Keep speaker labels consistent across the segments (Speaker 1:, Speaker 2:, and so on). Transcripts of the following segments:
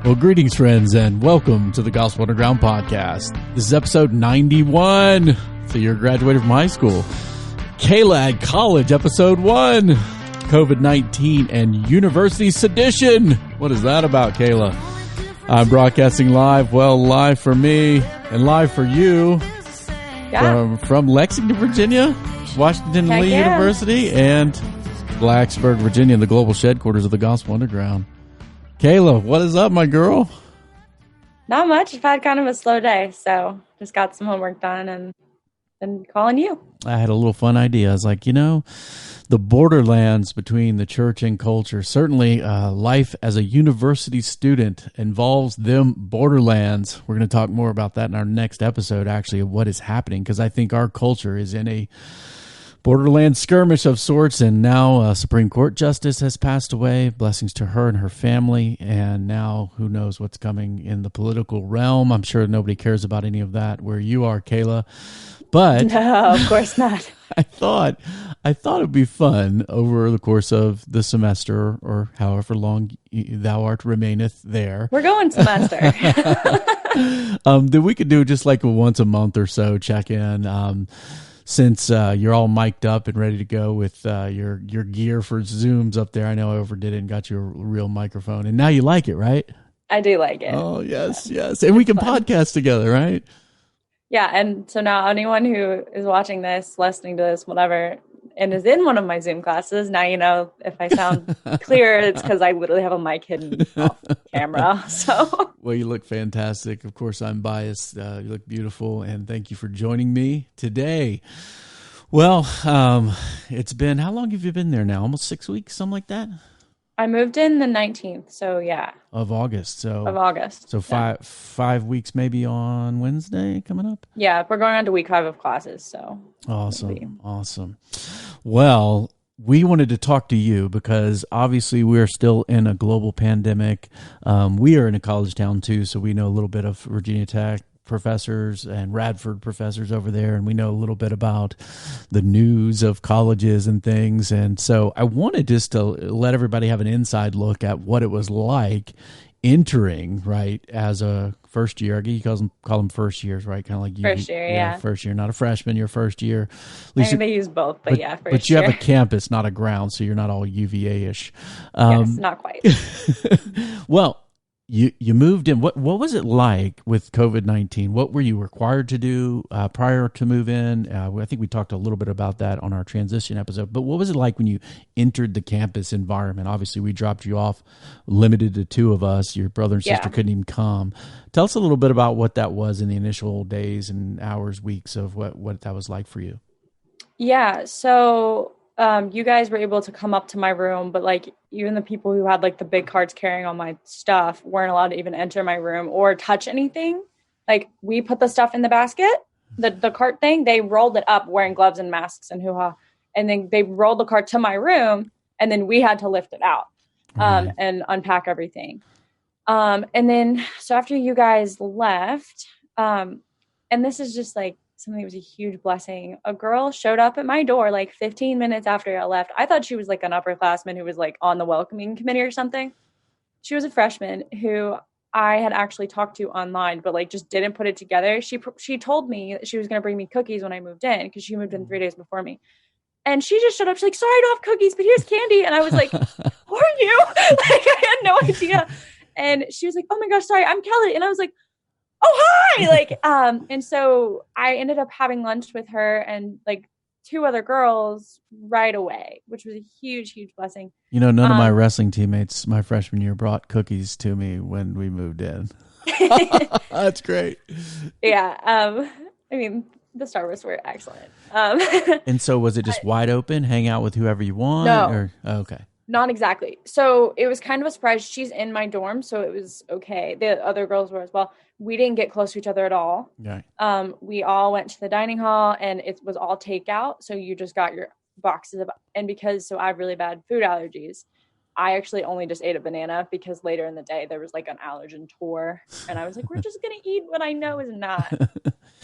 Speaker 1: Well, greetings, friends, and welcome to the Gospel Underground podcast. This is episode 91. So you're graduated from high school. Kayla at college, episode 1. COVID-19 and university sedition. What is that about, Kayla? I'm broadcasting live. Well, live for me and live for you. Yeah. From Lexington, Virginia, Washington Lee University, and Blacksburg, Virginia, the global headquarters of the Gospel Underground. Kayla, what is up, my girl?
Speaker 2: Not much. I've had kind of a slow day, so just got some homework done and then calling you.
Speaker 1: I had a little fun idea. I was like, the borderlands between the church and culture, certainly life as a university student involves them borderlands. We're going to talk more about that in our next episode, actually, of what is happening, because I think our culture is in a borderland skirmish of sorts, and now a Supreme Court justice has passed away. Blessings to her and her family, and now who knows what's coming in the political realm. I'm sure nobody cares about any of that where you are, Kayla. But
Speaker 2: no, of course not.
Speaker 1: I thought it'd be fun over the course of the semester, or however long thou art remaineth there.
Speaker 2: We're going semester.
Speaker 1: That we could do just like a once a month or so check in. Since you're all mic'd up and ready to go with your gear for Zooms up there. I know I overdid it and got you a real microphone, and now you like it, right?
Speaker 2: I do like it.
Speaker 1: Oh, yes. And we can podcast together, right?
Speaker 2: Yeah, and so now anyone who is watching this, listening to this, whatever, and is in one of my Zoom classes, now you know if I sound clear, it's because I literally have a mic hidden off camera. So,
Speaker 1: well, you look fantastic. Of course, I'm biased. You look beautiful, and thank you for joining me today. Well, it's been, how long have you been there now? Almost 6 weeks, something like that?
Speaker 2: I moved in the 19th, so yeah.
Speaker 1: Of August. So 5 weeks maybe on Wednesday coming up?
Speaker 2: Yeah, we're going on to week 5 of classes, so.
Speaker 1: Awesome. Well, we wanted to talk to you because obviously we're still in a global pandemic. We are in a college town too, so we know a little bit of Virginia Tech professors and Radford professors over there, and we know a little bit about the news of colleges and things. And so I wanted just to let everybody have an inside look at what it was like entering, right, as a first year. I guess you call them first years, right? Kind of like you.
Speaker 2: First year, yeah.
Speaker 1: First year, not a freshman, you're first year.
Speaker 2: At least they use both, but yeah, first
Speaker 1: But you
Speaker 2: year.
Speaker 1: have a campus, not a ground, so you're not all UVA-ish.
Speaker 2: Yes, not quite.
Speaker 1: Well, you moved in. What was it like with COVID-19? What were you required to do prior to move in? I think we talked a little bit about that on our transition episode. But what was it like when you entered the campus environment? Obviously, we dropped you off, limited to 2 of us. Your brother and sister couldn't even come. Tell us a little bit about what that was in the initial days and hours, weeks of what that was like for you.
Speaker 2: Yeah, so you guys were able to come up to my room, but like even the people who had like the big carts carrying all my stuff weren't allowed to even enter my room or touch anything. Like we put the stuff in the basket, the cart thing, they rolled it up wearing gloves and masks and hoo-ha. And then they rolled the cart to my room, and then we had to lift it out and unpack everything. And then, so after you guys left, and this is just like something that was a huge blessing. A girl showed up at my door like 15 minutes after I left. I thought she was like an upperclassman who was like on the welcoming committee or something. She was a freshman who I had actually talked to online, but like just didn't put it together. She told me that she was going to bring me cookies when I moved in, because she moved in 3 days before me. And she just showed up. She's like, sorry, I don't have cookies, but here's candy. And I was like, who are you? Like, I had no idea. And she was like, oh my gosh, sorry, I'm Kelly. And I was like, oh, hi. Like, and so I ended up having lunch with her and like 2 other girls right away, which was a huge, huge blessing.
Speaker 1: None of my wrestling teammates my freshman year brought cookies to me when we moved in. That's great.
Speaker 2: Yeah. I mean, the Starbursts were excellent.
Speaker 1: And so was it just wide open, hang out with whoever you want?
Speaker 2: No.
Speaker 1: Okay.
Speaker 2: Not exactly. So it was kind of a surprise. She's in my dorm, so it was okay. The other girls were as well. We didn't get close to each other at all.
Speaker 1: Yeah.
Speaker 2: We all went to the dining hall, and it was all takeout. So you just got your boxes of, and so I have really bad food allergies, I actually only just ate a banana because later in the day there was like an allergen tour, and I was like, we're just going to eat what I know is not.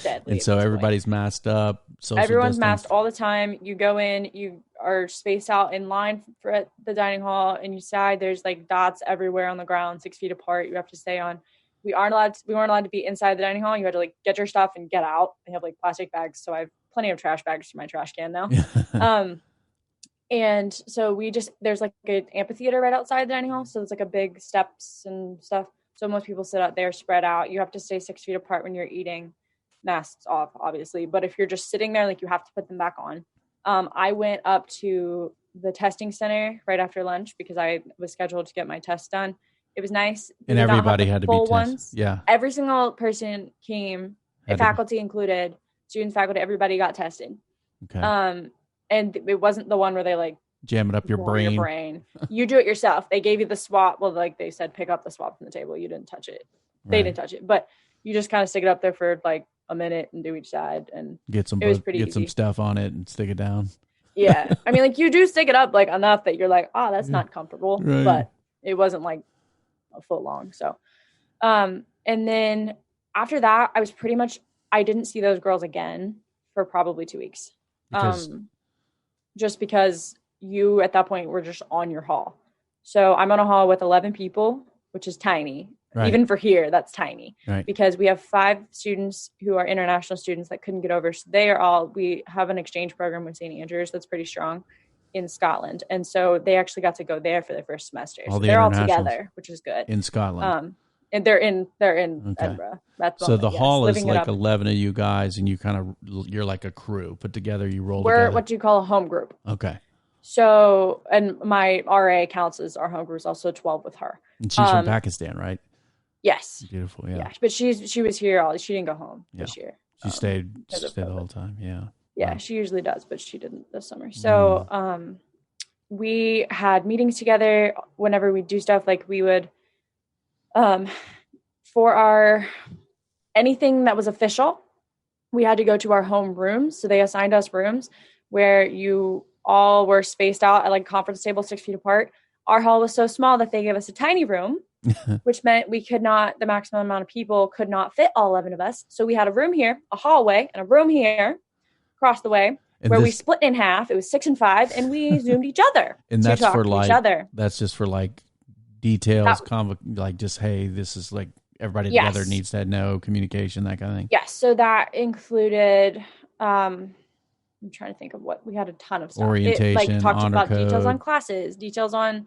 Speaker 2: deadly.
Speaker 1: And so everybody's masked up.
Speaker 2: Everyone's
Speaker 1: Distance.
Speaker 2: masked all the time. You go in, you are spaced out in line for the dining hall, and you decide there's like dots everywhere on the ground, 6 feet apart. You have to stay on. We weren't allowed to be inside the dining hall. You had to like get your stuff and get out. They have like plastic bags, so I have plenty of trash bags for my trash can now. And so there's like an amphitheater right outside the dining hall. So it's like a big steps and stuff. So most people sit out there spread out. You have to stay 6 feet apart when you're eating, masks off, obviously. But if you're just sitting there, like you have to put them back on. I went up to the testing center right after lunch because I was scheduled to get my test done. It was nice.
Speaker 1: And everybody had to be tested. Yeah.
Speaker 2: Every single person came, faculty included, students, faculty, everybody got tested.
Speaker 1: Okay.
Speaker 2: And it wasn't the one where they like
Speaker 1: jam it up your brain.
Speaker 2: You do it yourself. They gave you the swab. Well, like they said, pick up the swab from the table. You didn't touch it. They didn't touch it, but you just kind of stick it up there for like a minute and do each side, and
Speaker 1: get some stuff on it and stick it down.
Speaker 2: Yeah. I mean, like you do stick it up like enough that you're like, oh, that's not comfortable, but it wasn't like a foot long. So, and then after that, I didn't see those girls again for probably 2 weeks. Just because you at that point were just on your hall. So I'm on a hall with 11 people, which is tiny. Right. Even for here, that's tiny.
Speaker 1: Right.
Speaker 2: Because we have 5 students who are international students that couldn't get over. So we have an exchange program with St. Andrews that's pretty strong in Scotland. And so they actually got to go there for their first semester. So they're all together, which is good.
Speaker 1: In Scotland.
Speaker 2: And they're in Edinburgh. That's
Speaker 1: so the hall is like 11 of you guys, and you're like a crew put together. You roll
Speaker 2: We're
Speaker 1: together.
Speaker 2: what you call a home group.
Speaker 1: Okay.
Speaker 2: So, and my RA counts as our home group, is also 12 with her.
Speaker 1: And she's from Pakistan, right?
Speaker 2: Yes.
Speaker 1: Beautiful. Yeah.
Speaker 2: But she was here she didn't go home this year.
Speaker 1: She stayed the whole time. Yeah.
Speaker 2: Yeah. Wow. She usually does, but she didn't this summer. So, we had meetings together whenever we do stuff. Like we would, for anything that was official, we had to go to our home rooms. So they assigned us rooms where you all were spaced out at like a conference table 6 feet apart. Our hall was so small that they gave us a tiny room, which meant the maximum amount of people could not fit all 11 of us. So we had a room here, a hallway, and a room here across the way we split in half. It was 6 and 5, and we Zoomed each other.
Speaker 1: And that's for like, that's just for like details, like just, hey, this is like everybody together needs to know communication, that kind of thing.
Speaker 2: Yes. So that included, I'm trying to think of what we had a ton of stuff.
Speaker 1: Orientation,
Speaker 2: talked about
Speaker 1: code.
Speaker 2: Details on classes, details on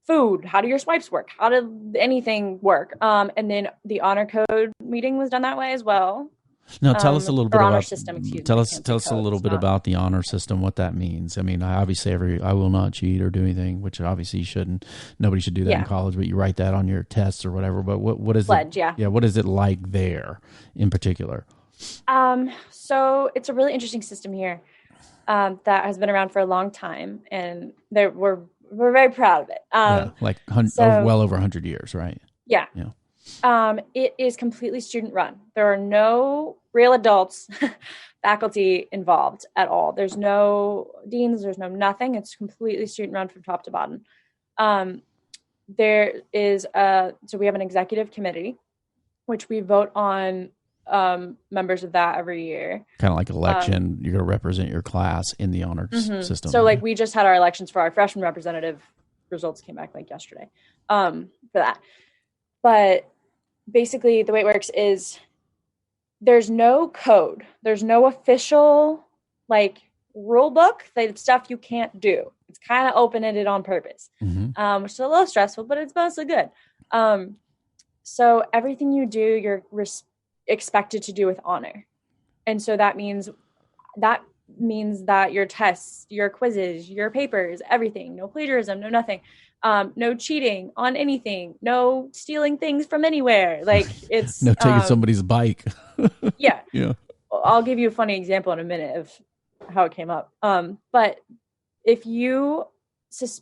Speaker 2: food. How do your swipes work? How did anything work? And then the honor code meeting was done that way as well.
Speaker 1: Now tell us a little bit about
Speaker 2: system.
Speaker 1: Tell us a little bit about the honor system. What that means. I mean, I will not cheat or do anything, which obviously you shouldn't. Nobody should do that in college. But you write that on your tests or whatever. But what is
Speaker 2: Pledge,
Speaker 1: it? Yeah. What is it like there in particular?
Speaker 2: So it's a really interesting system here that has been around for a long time, and we're very proud of it.
Speaker 1: Well over 100 years, right?
Speaker 2: Yeah.
Speaker 1: Yeah.
Speaker 2: It is completely student run. There are no real adults, faculty involved at all. There's no deans, there's no nothing. It's completely student run from top to bottom. There is so we have an executive committee, which we vote on members of that every year.
Speaker 1: Kind of like election. You're going to represent your class in the honors system.
Speaker 2: So like we just had our elections for our freshman representative. Results came back like yesterday for that. But basically the way it works is there's no code. There's no official like rule book. That stuff you can't do. It's kind of open-ended on purpose, which is a little stressful, but it's mostly good. So everything you do, you're expected to do with honor. And so that means that your tests, your quizzes, your papers, everything, no plagiarism, no nothing. No cheating on anything, no stealing things from anywhere. Like it's
Speaker 1: no taking somebody's bike.
Speaker 2: Yeah.
Speaker 1: Yeah.
Speaker 2: I'll give you a funny example in a minute of how it came up. But if you,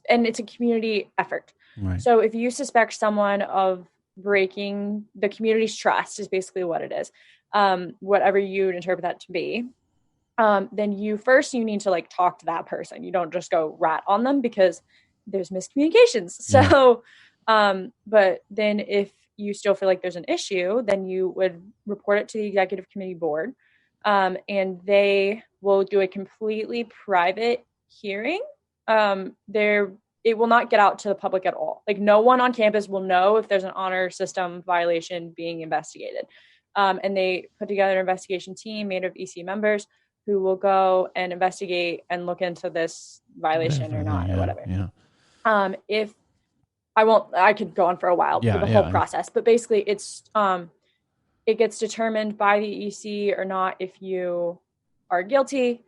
Speaker 2: and it's a community effort.
Speaker 1: Right.
Speaker 2: So if you suspect someone of breaking the community's trust is basically what it is. Whatever you interpret that to be. Then you need to like talk to that person. You don't just go rat on them because there's miscommunications. So, but then if you still feel like there's an issue, then you would report it to the executive committee board, and they will do a completely private hearing. It will not get out to the public at all. Like, no one on campus will know if there's an honor system violation being investigated. And they put together an investigation team made of EC members who will go and investigate and look into this violation or not, or whatever.
Speaker 1: Yeah.
Speaker 2: If I could go on for a while through the whole process, but basically it gets determined by the EC or not if you are guilty.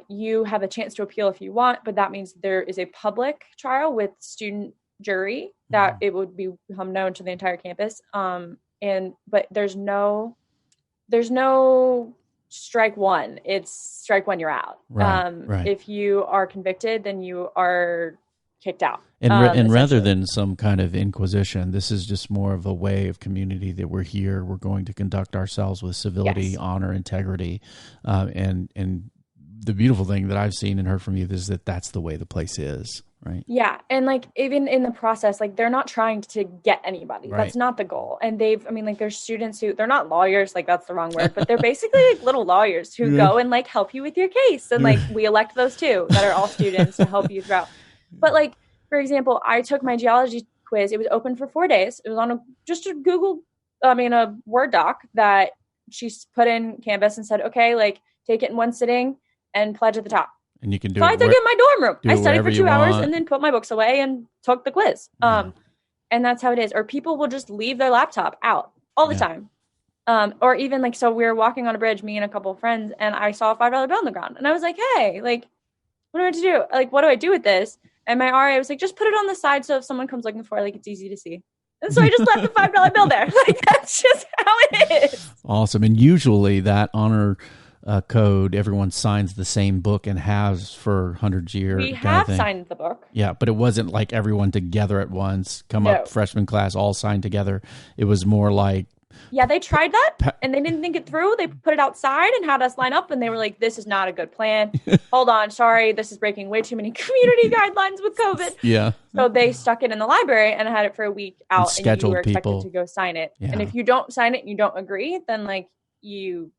Speaker 2: You have a chance to appeal if you want, but that means there is a public trial with student jury that it would become known to the entire campus. But there's no strike one. It's strike one, you're out.
Speaker 1: Right.
Speaker 2: If you are convicted, then you are kicked out.
Speaker 1: And rather than some kind of inquisition, this is just more of a way of community that we're here. We're going to conduct ourselves with civility, honor, integrity, and the beautiful thing that I've seen and heard from you is that that's the way the place is, right?
Speaker 2: Yeah. And like, even in the process, like, they're not trying to get anybody. Right. That's not the goal. And there's students who, they're not lawyers, like, that's the wrong word, but they're basically like little lawyers who go and like help you with your case. And like, we elect those too, that are all students to help you throughout. But like, for example, I took my geology quiz. It was open for 4 days. It was on a Word doc that she put in Canvas and said, okay, like, take it in one sitting and pledge at the top.
Speaker 1: And you can do
Speaker 2: so
Speaker 1: it.
Speaker 2: I took it in my dorm room. I studied for 2 hours
Speaker 1: want.
Speaker 2: And then put my books away and took the quiz. And that's how it is. Or people will just leave their laptop out all the time. Or even like, so we were walking on a bridge, me and a couple of friends, and I saw a $5 bill on the ground. And I was like, hey, like, what do I have to do? Like, what do I do with this? And my RA was like, just put it on the side so if someone comes looking for it, like, it's easy to see. And so I just left the $5 bill there. Like, that's just how it is.
Speaker 1: Awesome. And usually that honor code, everyone signs the same book and has for hundreds of years.
Speaker 2: We have signed the book.
Speaker 1: Yeah, but it wasn't like everyone together at once, up freshman class, all signed together. It was more like...
Speaker 2: Yeah, they tried that and they didn't think it through. They put it outside and had us line up and they were like, this is not a good plan. Hold on. Sorry. This is breaking way too many community guidelines with COVID.
Speaker 1: Yeah.
Speaker 2: So they stuck it in the library and had it for a week out and you were expected
Speaker 1: people
Speaker 2: to go sign it.
Speaker 1: Yeah.
Speaker 2: And if you don't sign it and you don't agree, then like you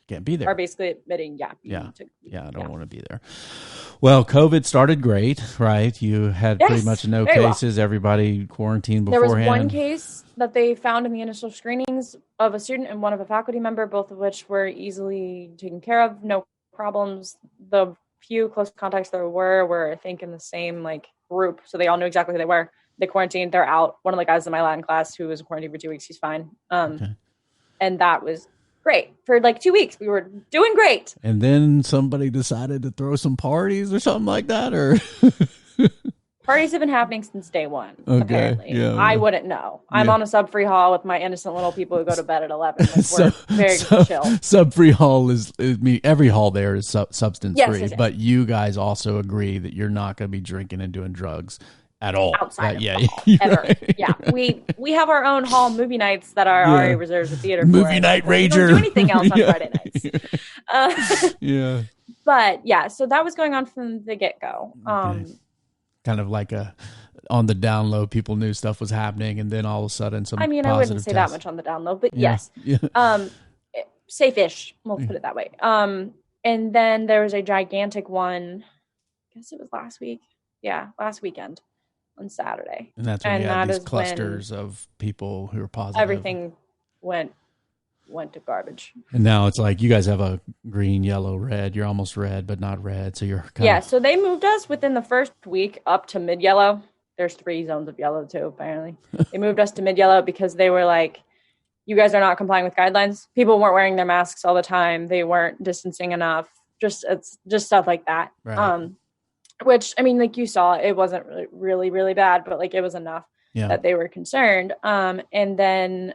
Speaker 1: can't be there.
Speaker 2: Are basically admitting,
Speaker 1: I don't want to be there. Well, COVID started great, right? You had pretty much no cases. Well. Everybody quarantined beforehand.
Speaker 2: There was one case that they found in the initial screenings of a student and one of a faculty member, both of which were easily taken care of. No problems. The few close contacts there were, I think, in the same like group. So they all knew exactly who they were. They quarantined. They're out. One of the guys in my Latin class who was quarantined for 2 weeks, he's fine. And that was great. For like 2 weeks, we were doing great.
Speaker 1: And then somebody decided to throw some parties or something like that, or
Speaker 2: parties have been happening since day one. Okay. Apparently, I wouldn't know. I'm on a sub-free hall with my innocent little people who go to bed at 11. Like, we're very chill.
Speaker 1: Sub-free hall is every hall there is substance free, yes. But you guys also agree that you're not going to be drinking and doing drugs at all.
Speaker 2: Outside ever. Right. Yeah. We have our own hall movie nights that are already reserved at theater.
Speaker 1: Movie night rager.
Speaker 2: We don't do anything else on Friday nights. But yeah, so that was going on from the get-go.
Speaker 1: Kind of like on the down low, people knew stuff was happening, and then all of a sudden some
Speaker 2: I wouldn't say that much on the down low, but yes. Safe-ish, let's put it that way. And then there was a gigantic one, I guess it was last week. Yeah, last weekend. On Saturday.
Speaker 1: And that's when you had these clusters of people who were positive.
Speaker 2: Everything went to garbage.
Speaker 1: And now it's like you guys have a green, yellow, red. You're almost red, but not red. So you're
Speaker 2: so they moved us within the first week up to mid-yellow. There's 3 zones of yellow too, apparently. They moved us to mid-yellow because they were like, you guys are not complying with guidelines. People weren't wearing their masks all the time. They weren't distancing enough. Just stuff like that.
Speaker 1: Right.
Speaker 2: Which, I mean, like you saw, it wasn't really, really bad, but like it was enough that they were concerned. And then,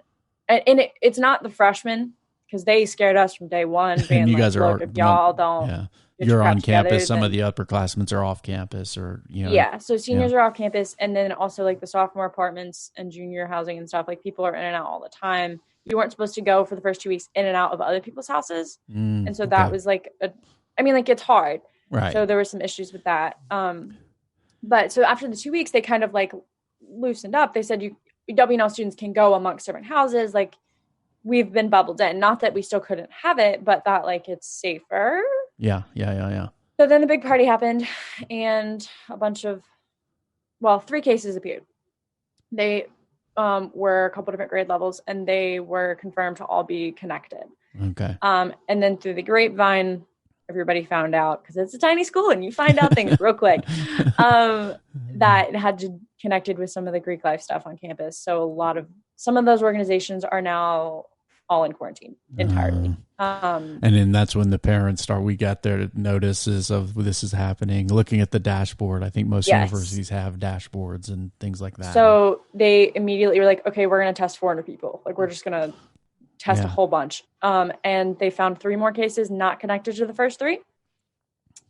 Speaker 2: it's not the freshmen because they scared us from day one. Being
Speaker 1: you guys
Speaker 2: like, if y'all don't,
Speaker 1: you're on campus. Some of the upperclassmen are off campus, or
Speaker 2: so seniors are off campus, and then also like the sophomore apartments and junior housing and stuff. Like people are in and out all the time. You weren't supposed to go for the first 2 weeks in and out of other people's houses, and so that was like it's hard.
Speaker 1: Right.
Speaker 2: So there were some issues with that. But so after the 2 weeks, they kind of like loosened up. They said WNL students can go amongst different houses. Like, we've been bubbled in. Not that we still couldn't have it, but that like it's safer.
Speaker 1: Yeah.
Speaker 2: So then the big party happened, and a bunch of, 3 cases appeared. They were a couple different grade levels, and they were confirmed to all be connected.
Speaker 1: Okay.
Speaker 2: And then through the grapevine, everybody found out, because it's a tiny school and you find out things real quick, that it had connected with some of the Greek life stuff on campus. So some of those organizations are now all in quarantine entirely.
Speaker 1: And then that's when the parents we got their notices of this is happening, looking at the dashboard. I think most universities have dashboards and things like that.
Speaker 2: So they immediately were like, okay, we're going to test 400 people. Like, we're just going to test a whole bunch. And they found 3 more cases not connected to the first 3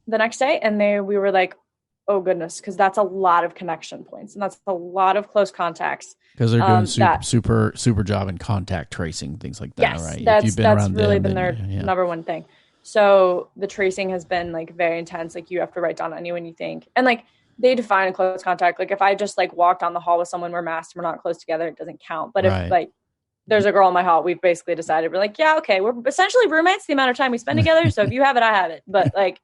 Speaker 2: the next day. And we were like, oh goodness, because that's a lot of connection points, and that's a lot of close contacts.
Speaker 1: Because they're doing super job in contact tracing, things like that,
Speaker 2: yes,
Speaker 1: right?
Speaker 2: That's really been their number one thing. So the tracing has been like very intense. Like, you have to write down anyone you think, and like they define a close contact. Like, if I just like walk down the hall with someone, we're masked, we're not close together, it doesn't count. But if like there's a girl in my hall, we've basically decided, we're like, yeah, okay, we're essentially roommates the amount of time we spend together. So if you have it, I have it. But like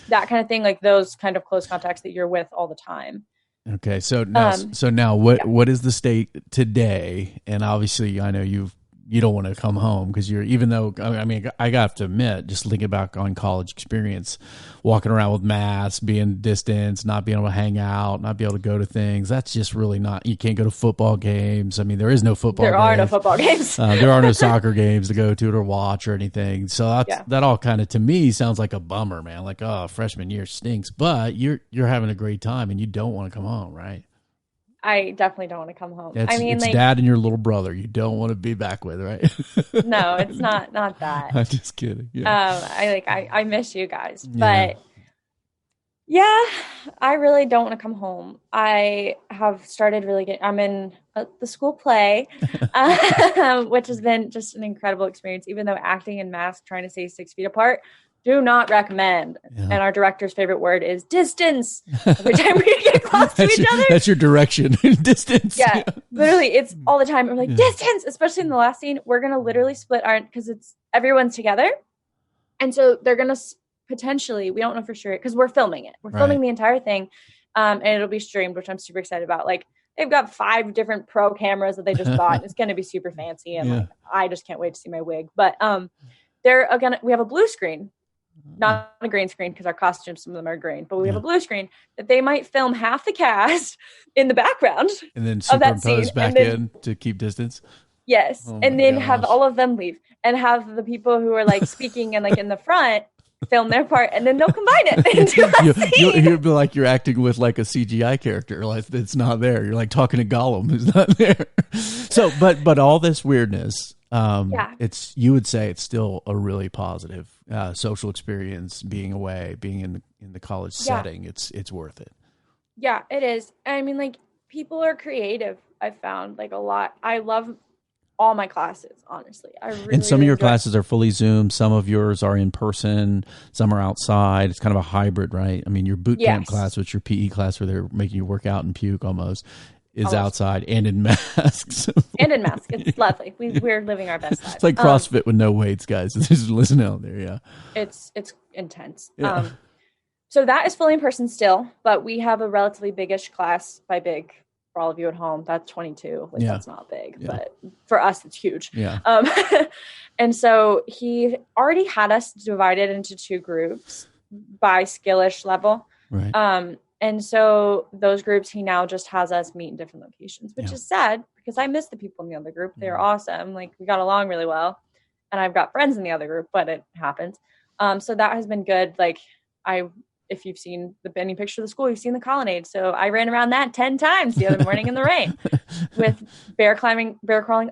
Speaker 2: that kind of thing, like those kind of close contacts that you're with all the time.
Speaker 1: Okay. So now what is the state today? And obviously I know you don't want to come home because even though, I mean, I got to admit, just thinking back on college experience, walking around with masks, being distanced, not being able to hang out, not be able to go to things, that's just really not, you can't go to football games. I mean, there is no football games.
Speaker 2: There are no football games.
Speaker 1: There are no soccer games to go to or watch or anything. So that all kind of, to me, sounds like a bummer, man. Like, oh, freshman year stinks, but you're having a great time and you don't want to come home, right?
Speaker 2: I definitely don't want to come home.
Speaker 1: It's like, dad and your little brother you don't want to be back with, right?
Speaker 2: No, it's not that.
Speaker 1: I'm just kidding. Yeah.
Speaker 2: I miss you guys, but yeah, I really don't want to come home. I have started I'm in the school play, which has been just an incredible experience, even though acting in mask, trying to stay 6 feet apart, do not recommend. Yeah. And our director's favorite word is distance. Every time we get close to each other.
Speaker 1: That's your direction. Distance.
Speaker 2: Yeah, literally, it's all the time. We're like, distance, especially in the last scene. We're going to literally split because everyone's together. And so they're going to potentially, we don't know for sure, because we're filming it. We're filming the entire thing. And it'll be streamed, which I'm super excited about. Like, they've got 5 different pro cameras that they just bought. And it's going to be super fancy. And like, I just can't wait to see my wig. But we have a blue screen. Not a green screen, because our costumes, some of them are green, but we have a blue screen that they might film half the cast in the background
Speaker 1: and then superimpose back in to keep distance.
Speaker 2: Yes. And then have all of them leave and have the people who are like speaking and like in the front film their part, and then they'll combine it into a scene.
Speaker 1: You'll be like you're acting with like a CGI character, like it's not there. You're like talking to Gollum, who's not there. So, but all this weirdness, it's, you would say it's still a really positive social experience, being away, being in the college setting. It's worth it.
Speaker 2: Yeah, it is. I mean, like, people are creative. I've found like a lot. I love all my classes, honestly.
Speaker 1: And some of your classes are fully Zoom. Some of yours are in person. Some are outside. It's kind of a hybrid, right? I mean, your boot camp class, which your PE class where they're making you work out and puke almost, is outside and in masks.
Speaker 2: And in masks. It's lovely. We're living our best lives.
Speaker 1: It's like CrossFit with no weights, guys. Just listen out there, yeah.
Speaker 2: It's intense.
Speaker 1: Yeah.
Speaker 2: So that is fully in person still, but we have a relatively biggish class. By big, for all of you at home, that's 22. Like, that's not big, but for us, it's huge.
Speaker 1: Yeah.
Speaker 2: And so he already had us divided into 2 groups by skillish level.
Speaker 1: Right.
Speaker 2: And so those groups, he now just has us meet in different locations, which is sad because I miss the people in the other group. They're awesome. Like, we got along really well, and I've got friends in the other group, but it happens. So that has been good. Like, if you've seen any picture of the school, you've seen the colonnade. So I ran around that 10 times the other morning in the rain with bear crawling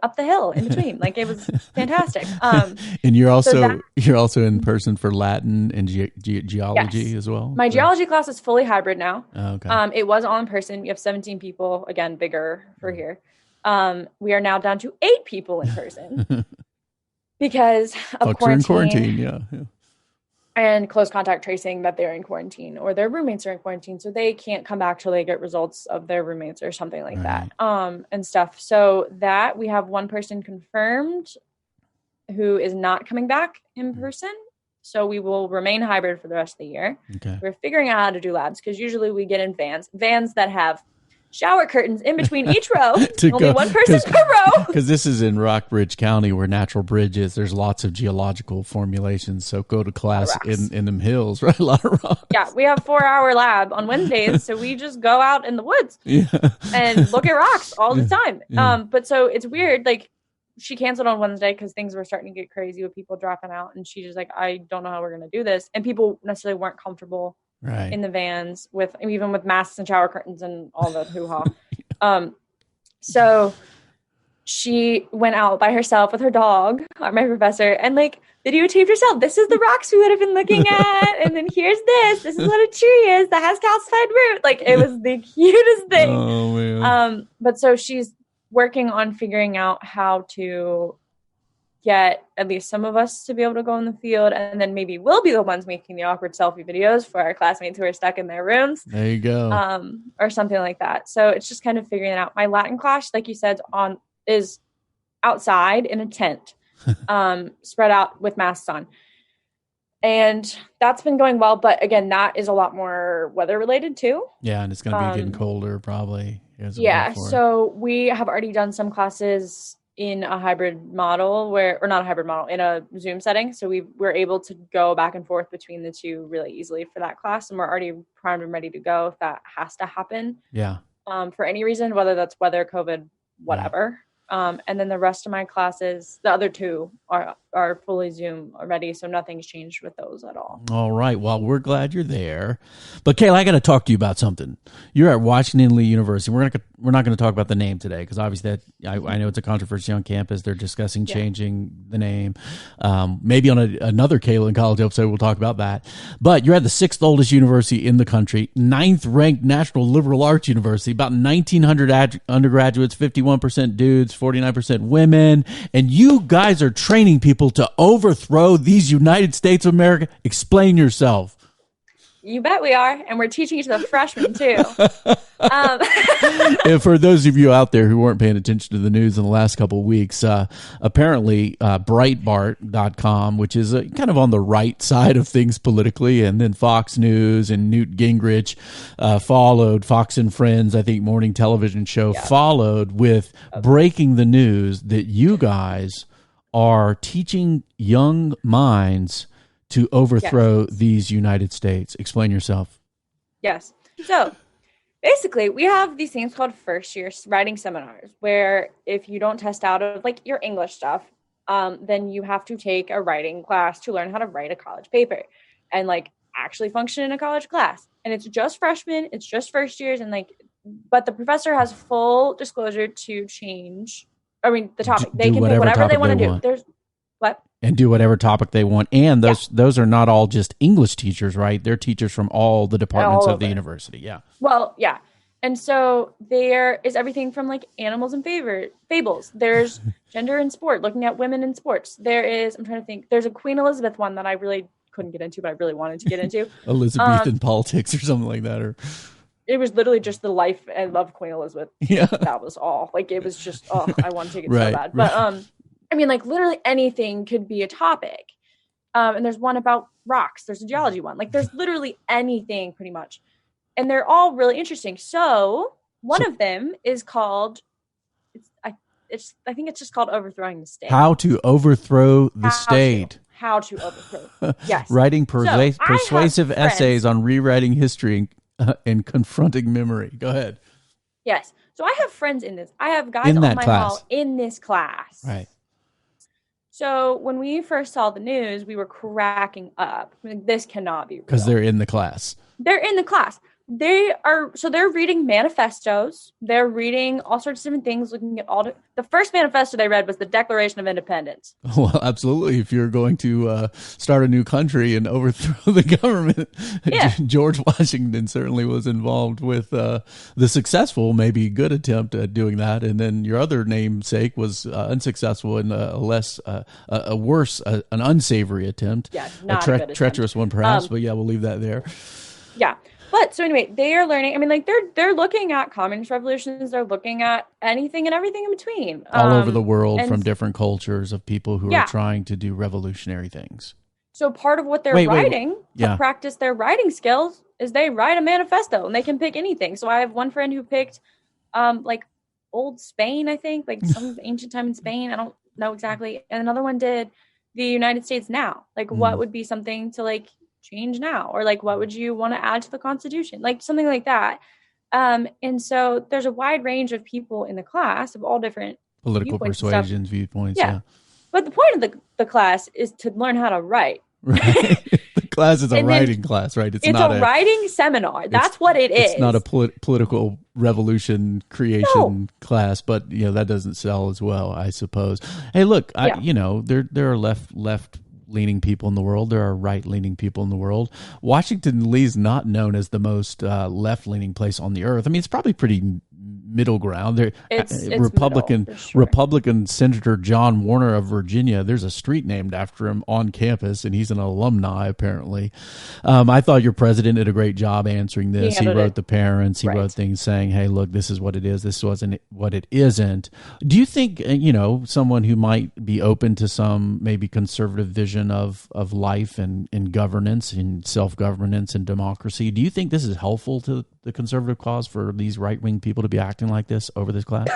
Speaker 2: up the hill in between. Like, it was fantastic.
Speaker 1: And you're also in person for Latin and geology as well?
Speaker 2: My geology class is fully hybrid now.
Speaker 1: Oh, okay.
Speaker 2: It was all in person. We have 17 people, again, bigger for here. We are now down to 8 people in person because of quarantine.
Speaker 1: Yeah.
Speaker 2: and close contact tracing that they're in quarantine or their roommates are in quarantine. So they can't come back till they get results of their roommates or something like that. And stuff. So that we have one person confirmed who is not coming back in person. So we will remain hybrid for the rest of the year.
Speaker 1: Okay.
Speaker 2: We're figuring out how to do labs because usually we get in vans that have shower curtains in between each row. Only one person per row.
Speaker 1: Because this is in Rockbridge County where Natural Bridge is. There's lots of geological formulations. So go to class in them hills, right? A lot of rocks.
Speaker 2: Yeah, we have 4-hour lab on Wednesdays. So we just go out in the woods and look at rocks all the time.
Speaker 1: Yeah.
Speaker 2: But so it's weird. Like she canceled on Wednesday because things were starting to get crazy with people dropping out. And she's just like, I don't know how we're going to do this. And people necessarily weren't comfortable in the vans even with masks and shower curtains and all the hoo-ha. So she went out by herself with her dog, my professor, and like videotaped herself. This is the rocks we would have been looking at. And then here's this is what a tree is that has calcified root. Like it was the cutest thing.
Speaker 1: Oh, man.
Speaker 2: But so she's working on figuring out how to get at least some of us to be able to go in the field, and then maybe we'll be the ones making the awkward selfie videos for our classmates who are stuck in their rooms.
Speaker 1: There you go.
Speaker 2: Or something like that. So it's just kind of figuring it out. My Latin class, like you said, is outside in a tent, spread out with masks on. And that's been going well, but again, that is a lot more weather related too.
Speaker 1: Yeah, and it's going to be getting colder probably.
Speaker 2: Yeah, so we have already done some classes in a hybrid model or not a hybrid model, in a Zoom setting. So we're able to go back and forth between the two really easily for that class. And we're already primed and ready to go if that has to happen.
Speaker 1: Yeah.
Speaker 2: For any reason, whether that's weather, COVID, whatever. And then the rest of my classes, the other two are fully Zoom already. So nothing's changed with those at all.
Speaker 1: All right. Well, we're glad you're there. But Kayla, I got to talk to you about something. You're at Washington Lee University. We're not going to talk about the name today because obviously I know it's a controversy on campus. They're discussing changing the name. Maybe on another Kayla in College episode, we'll talk about that. But you're at the 6th oldest university in the country, 9th ranked National Liberal Arts University, about 1,900 undergraduates, 51% dudes, 49% women. And you guys are training people to overthrow these United States of America. Explain yourself.
Speaker 2: You bet we are. And we're teaching it to the freshmen too.
Speaker 1: And for those of you out there who weren't paying attention to the news in the last couple of weeks, apparently Breitbart.com, which is kind of on the right side of things politically, and then Fox News and Newt Gingrich followed, Fox and Friends, I think morning television show, followed with breaking the news that you guys are teaching young minds to overthrow these United States. Explain yourself.
Speaker 2: Yes. So basically, we have these things called first year writing seminars where if you don't test out of like your English stuff, then you have to take a writing class to learn how to write a college paper and like actually function in a college class. And it's just freshmen, it's just first years, and like, but the professor has full disclosure to change. I mean, the topic. They can do whatever they want to do. There's what?
Speaker 1: And do whatever topic they want. And those are not all just English teachers, right? They're teachers from all the departments of the university. Yeah.
Speaker 2: Well, yeah. And so there is everything from like animals and fables. There's gender and sport, looking at women in sports. There is, I'm trying to think, there's a Queen Elizabeth one that I really couldn't get into, but I really wanted to get into.
Speaker 1: Elizabethan politics or something like that. Or
Speaker 2: it was literally just the life and love of Queen Elizabeth.
Speaker 1: Yeah.
Speaker 2: That was all. Like it was just, I want to take it so bad. But I mean, like literally anything could be a topic. And there's one about rocks. There's a geology one. Like there's literally anything pretty much. And they're all really interesting. So one of them is called, I think it's just called Overthrowing the State.
Speaker 1: How to overthrow the state.
Speaker 2: How to overthrow. Yes.
Speaker 1: Writing persuasive essays on rewriting history and confronting memory. Go ahead.
Speaker 2: Yes. So I have friends in this. I have guys on my hall in this class.
Speaker 1: Right.
Speaker 2: So when we first saw the news, we were cracking up. Like, this cannot be real.
Speaker 1: Because they're in the class.
Speaker 2: They're in the class. they're reading manifestos. They're reading all sorts of different things, looking at the first manifesto they read was the Declaration of Independence.
Speaker 1: Well, absolutely. If you're going to start a new country and overthrow the government,
Speaker 2: Yeah.
Speaker 1: George Washington certainly was involved with the successful, maybe good attempt at doing that. And then your other namesake was unsuccessful in a worse, an unsavory attempt.
Speaker 2: Yeah, not a good
Speaker 1: treacherous one, perhaps. But yeah, we'll leave that there.
Speaker 2: Yeah. But so anyway, they are learning. I mean, like they're looking at communist revolutions. They're looking at anything and everything in between.
Speaker 1: All over the world, from different cultures of people who are trying to do revolutionary things.
Speaker 2: So part of what they're writing to practice their writing skills is they write a manifesto, and they can pick anything. So I have one friend who picked like old Spain, I think, like some ancient time in Spain. I don't know exactly. And another one did the United States now. Like what would be something to like change now, or like what would you want to add to the Constitution, like something like that. And so there's a wide range of people in the class of all different
Speaker 1: political persuasions, viewpoints. Yeah.
Speaker 2: But the point of the class is to learn how to write.
Speaker 1: Right. The class is a writing class, right?
Speaker 2: It's not a writing seminar. That's what it is.
Speaker 1: It's not a political revolution creation class, but that doesn't sell as well, I suppose. Hey, look, there are left leaning people in the world. There are right leaning people in the world. Washington Lee's not known as the most left leaning place on the earth. I mean, it's probably pretty middle ground. There, Republican Senator John Warner of Virginia. There's a street named after him on campus, and he's an alumni apparently. I thought your president did a great job answering this. He wrote the parents. He wrote things saying, "Hey, look, this is what it is. This wasn't what it isn't." Do you think someone who might be open to some maybe conservative vision of life and governance and self-governance and democracy, do you think this is helpful to the conservative cause for these right-wing people to be acting like this over this class?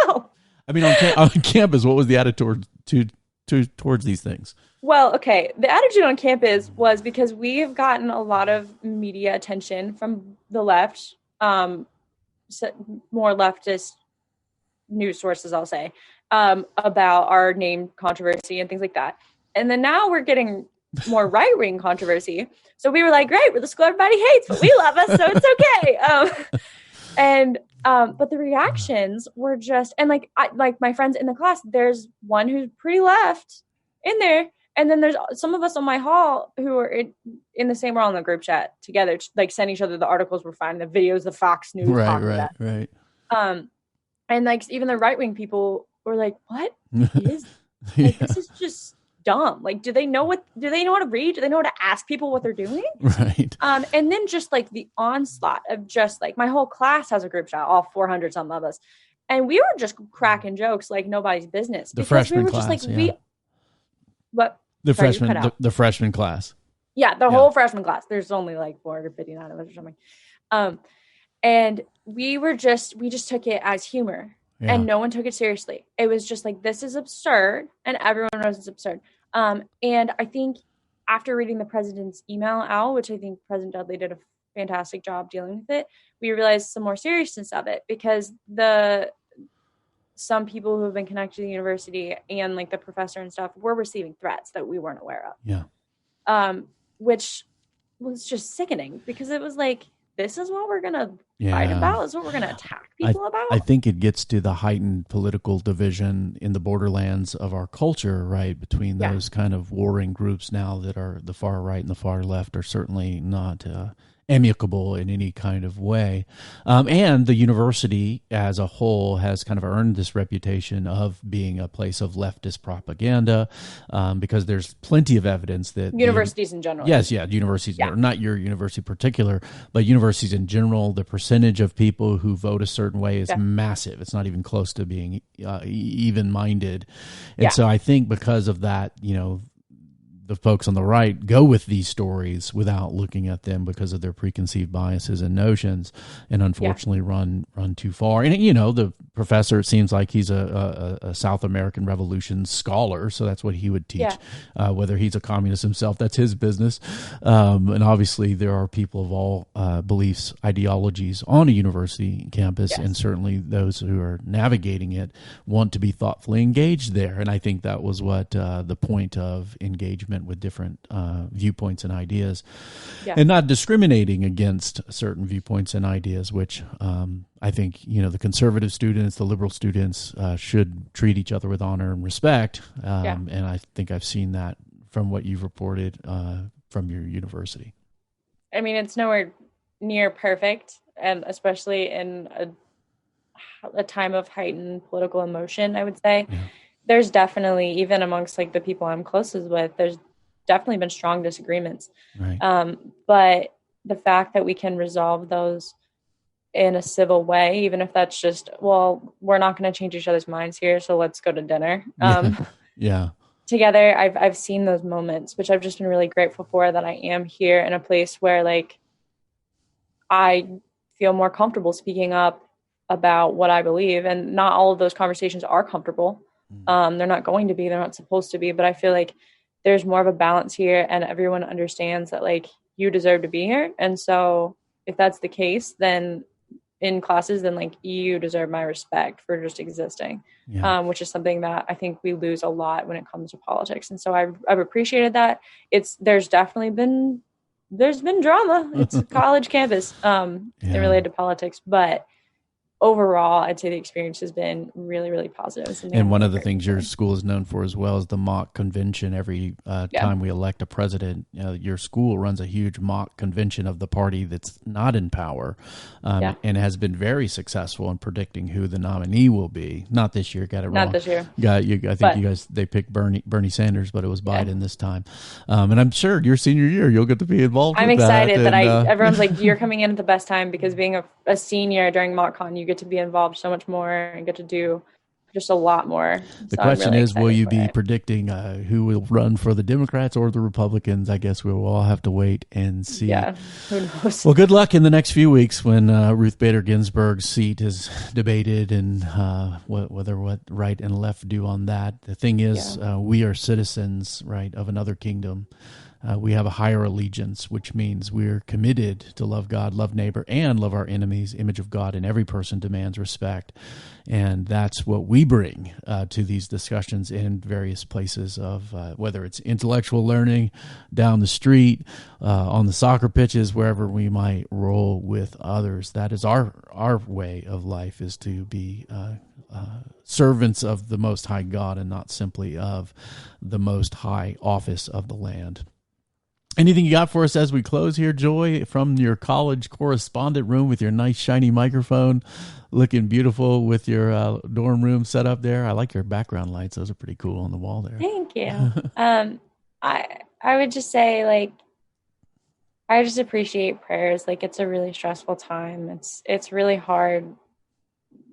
Speaker 2: No.
Speaker 1: I mean, on campus, what was the attitude towards these things?
Speaker 2: Well, okay. The attitude on campus was because we have gotten a lot of media attention from the left, more leftist news sources, I'll say, about our name controversy and things like that. And then now we're getting more right-wing controversy. So we were like, great, we're the school everybody hates, but we love us, so it's okay. But the reactions were just, and like my friends in the class, there's one who's pretty left in there, and then there's some of us on my hall who are in the same, we're all in the group chat together, like send each other the articles we're finding, the videos, the Fox News.
Speaker 1: Right.
Speaker 2: And like even the right-wing people were like, what is this is just dumb. Like, do they know how to read? Do they know how to ask people what they're doing?
Speaker 1: Right.
Speaker 2: And then just like the onslaught of just like my whole class has a group chat, all 400 something of us. And we were just cracking jokes like nobody's business.
Speaker 1: The freshman class. The freshman class.
Speaker 2: Yeah, the whole freshman class. There's only like 459 of us or something. And we just took it as humor. Yeah. And no one took it seriously. It was just like, this is absurd. And everyone knows it's absurd. And I think after reading the president's email out, which I think President Dudley did a fantastic job dealing with it, we realized some more seriousness of it, because some people who have been connected to the university and like the professor and stuff were receiving threats that we weren't aware of.
Speaker 1: Yeah.
Speaker 2: Which was just sickening, because it was like, this is what we're going to fight about. This is what we're going to attack people about. I
Speaker 1: think it gets to the heightened political division in the borderlands of our culture, right? Between those kind of warring groups now that are the far right and the far left are certainly not amicable in any kind of way. And the university as a whole has kind of earned this reputation of being a place of leftist propaganda, because there's plenty of evidence that
Speaker 2: universities in general.
Speaker 1: Yes, universities, not your university in particular, but universities in general, the percentage of people who vote a certain way is massive. It's not even close to being even-minded. And so I think because of that, the folks on the right go with these stories without looking at them because of their preconceived biases and notions, and unfortunately run too far. And the professor. It seems like he's a South American Revolution scholar, so that's what he would teach.
Speaker 2: Yeah.
Speaker 1: Whether he's a communist himself, that's his business. And obviously, there are people of all beliefs, ideologies on a university campus,
Speaker 2: Yes.
Speaker 1: and certainly those who are navigating it want to be thoughtfully engaged there. And I think that was what the point of engagement with different viewpoints and ideas,
Speaker 2: Yeah.
Speaker 1: and not discriminating against certain viewpoints and ideas, which I think, the conservative students, the liberal students should treat each other with honor and respect. And I think I've seen that from what you've reported from your university.
Speaker 2: I mean, it's nowhere near perfect, and especially in a time of heightened political emotion, I would say.
Speaker 1: Yeah.
Speaker 2: There's definitely, even amongst like the people I'm closest with, there's definitely been strong disagreements.
Speaker 1: Right.
Speaker 2: But the fact that we can resolve those in a civil way, even if that's just, well, we're not going to change each other's minds here, so let's go to dinner.
Speaker 1: Yeah.
Speaker 2: Together, I've seen those moments, which I've just been really grateful for, that I am here in a place where like I feel more comfortable speaking up about what I believe. And not all of those conversations are comfortable. They're not going to be, they're not supposed to be, but I feel like there's more of a balance here, and everyone understands that like you deserve to be here. And so if that's the case, then in classes, then like you deserve my respect for just existing, which is something that I think we lose a lot when it comes to politics. And so I've appreciated that. There's been drama. It's a college campus related to politics, but overall, I'd say the experience has been really, really positive.
Speaker 1: And one of the things your school is known for as well is the mock convention. Every time we elect a president, your school runs a huge mock convention of the party that's not in power, and has been very successful in predicting who the nominee will be. Not this year, got it wrong.
Speaker 2: Not this year.
Speaker 1: They picked Bernie Sanders, but it was Biden this time. And I'm sure your senior year, you'll get to be involved
Speaker 2: I'm
Speaker 1: with
Speaker 2: excited
Speaker 1: that.
Speaker 2: Everyone's like, you're coming in at the best time, because being a senior during MockCon, you get to be involved so much more and get to do just a lot more.
Speaker 1: The question is, will you be predicting who will run for the Democrats or the Republicans? I guess we will all have to wait and see.
Speaker 2: Yeah, who knows?
Speaker 1: Well, good luck in the next few weeks when Ruth Bader Ginsburg's seat is debated, and whether what right and left do on that. The thing is, we are citizens, right, of another kingdom. We have a higher allegiance, which means we're committed to love God, love neighbor, and love our enemies. Image of God in every person demands respect. And that's what we bring to these discussions in various places of whether it's intellectual learning, down the street, on the soccer pitches, wherever we might roll with others. That is our way of life, is to be servants of the Most High God, and not simply of the Most High office of the land. Anything you got for us as we close here, Joy, from your college correspondent room with your nice shiny microphone, looking beautiful with your dorm room set up there? I like your background lights; those are pretty cool on the wall there.
Speaker 2: Thank you. I would just say, like, I just appreciate prayers. Like, it's a really stressful time. It's really hard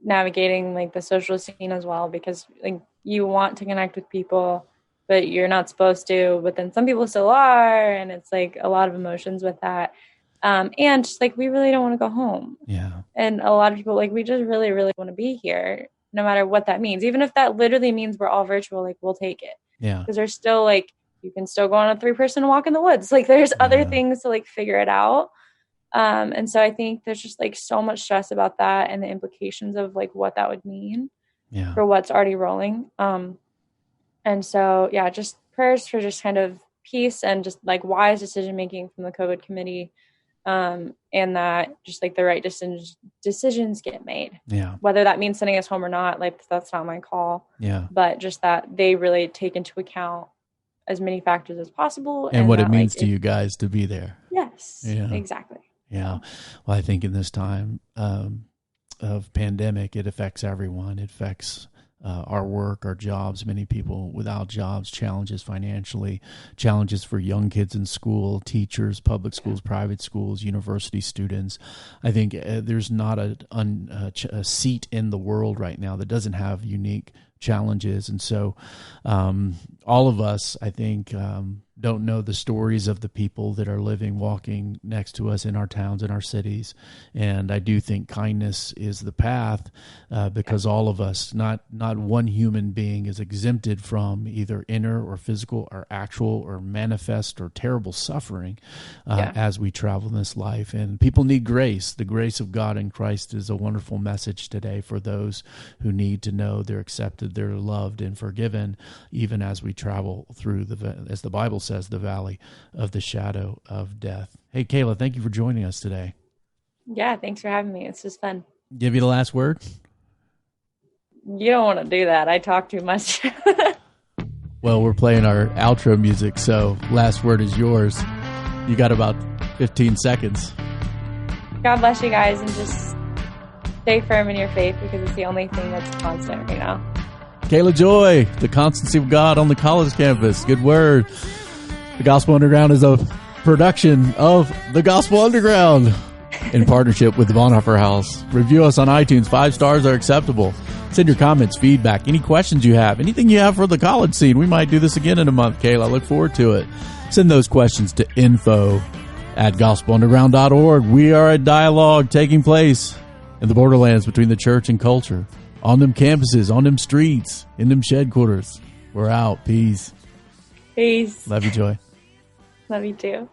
Speaker 2: navigating like the social scene as well, because like you want to connect with people, but you're not supposed to, but then some people still are. And it's like a lot of emotions with that. And just like, we really don't want to go home.
Speaker 1: Yeah.
Speaker 2: And a lot of people, like, we just really, really want to be here, no matter what that means. Even if that literally means we're all virtual, like, we'll take it.
Speaker 1: Yeah.
Speaker 2: Because there's still like, you can still go on a 3-person walk in the woods. Like, there's other things to like figure it out. And so I think there's just like so much stress about that, and the implications of like what that would mean for what's already rolling. And so, just prayers for just kind of peace and just like wise decision making from the COVID committee, and that just like the right decisions get made. Yeah. Whether that means sending us home or not, like that's not my call. Yeah. But just that they really take into account as many factors as possible.
Speaker 1: And what it means to you guys to be there.
Speaker 2: Yes. Yeah. Exactly.
Speaker 1: Yeah. Well, I think in this time of pandemic, it affects everyone. It affects our work, our jobs, many people without jobs, challenges financially, challenges for young kids in school, teachers, public schools, private schools, university students. I think there's not a seat in the world right now that doesn't have unique challenges. And so all of us, I think, don't know the stories of the people that are living, walking next to us in our towns, in our cities. And I do think kindness is the path, because all of us, not one human being is exempted from either inner or physical or actual or manifest or terrible suffering as we travel in this life. And people need grace. The grace of God in Christ is a wonderful message today for those who need to know they're accepted, they're loved and forgiven, even as we travel through as the Bible says, the valley of the shadow of death. Hey, Kayla, thank you for joining us today.
Speaker 2: Yeah, thanks for having me. It's just fun.
Speaker 1: Give you the last word?
Speaker 2: You don't want to do that. I talk too much.
Speaker 1: Well, we're playing our outro music, so last word is yours. You got about 15 seconds.
Speaker 2: God bless you guys, and just stay firm in your faith, because it's the only thing that's constant right now.
Speaker 1: Kayla Joy, the constancy of God on the college campus. Good word. The Gospel Underground is a production of the Gospel Underground in partnership with the Bonhoeffer House. Review us on iTunes. 5 stars are acceptable. Send your comments, feedback, any questions you have, anything you have for the college scene. We might do this again in a month, Kayla. I look forward to it. Send those questions to info@gospelunderground.org. We are a dialogue taking place in the borderlands between the church and culture. On them campuses, on them streets, in them shed quarters. We're out. Peace.
Speaker 2: Peace.
Speaker 1: Love you, Joy.
Speaker 2: Love you too.